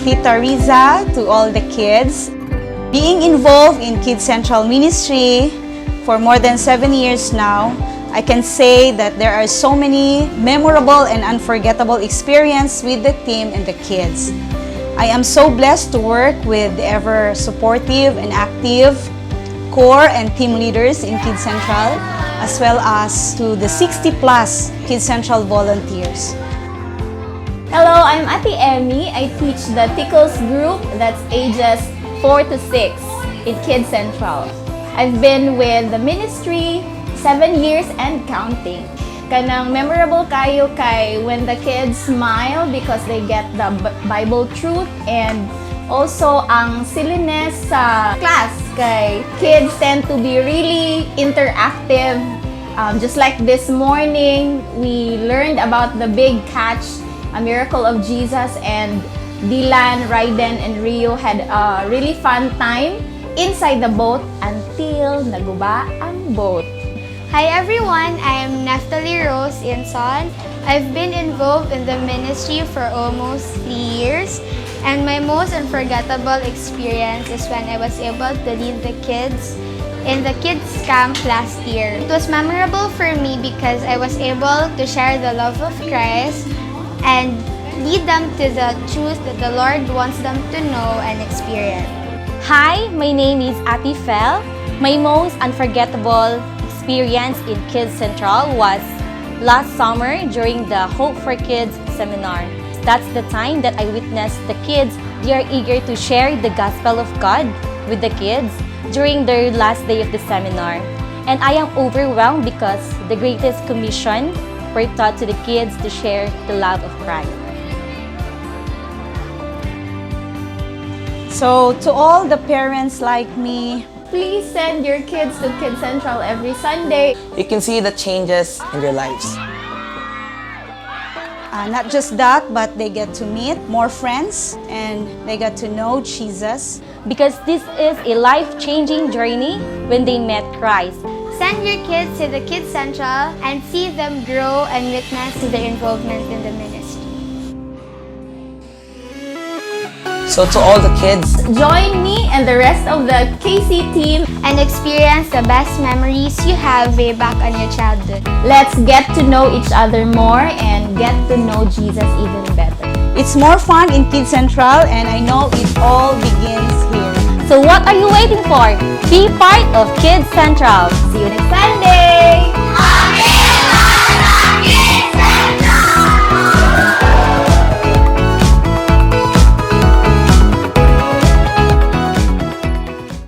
Tita Riza to all the kids. Being involved in Kids Central Ministry for more than 7 years now, I can say that there are so many memorable and unforgettable experiences with the team and the kids. I am so blessed to work with the ever supportive and active core and team leaders in Kids Central, as well as to the 60+ Kids Central volunteers. Hello, I'm Ate Emmy. I teach the Tickles group, that's ages 4 to 6 in Kids Central. I've been with the ministry 7 years and counting. Kanang memorable kayo kay when the kids smile because they get the Bible truth, and also ang silliness sa class kay kids tend to be really interactive. Just like this morning, we learned about the big catch, a miracle of Jesus, and Dylan, Raiden, and Rio had a really fun time inside the boat until naguba ang boat. Hi everyone, I am Naftali Rose Inson. I've been involved in the ministry for almost 3 years, and my most unforgettable experience is when I was able to lead the kids in the kids camp last year. It was memorable for me because I was able to share the love of Christ and lead them to the truth that the Lord wants them to know and experience. Hi, my name is Ati Fel. My most unforgettable experience in Kids Central was last summer during the Hope for Kids seminar. That's the time that I witnessed the kids. They are eager to share the gospel of God with the kids during their last day of the seminar. And I am overwhelmed because the greatest commission were taught to the kids to share the love of Christ. So to all the parents like me, Please send your kids to Kids Central every Sunday. You can see the changes in their lives. not just that, but they get to meet more friends and they get to know Jesus. Because this is a life-changing journey when they met Christ. Send your kids to the Kids Central and see them grow and witness to their involvement in the ministry. So to all the kids, Join me and the rest of the KC team. And experience the best memories you have way back on your childhood. Let's get to know each other more and get to know Jesus even better. It's more fun in Kids Central, and I know it all begins here. So what are you waiting for? Be part of Kids Central. See you next Sunday!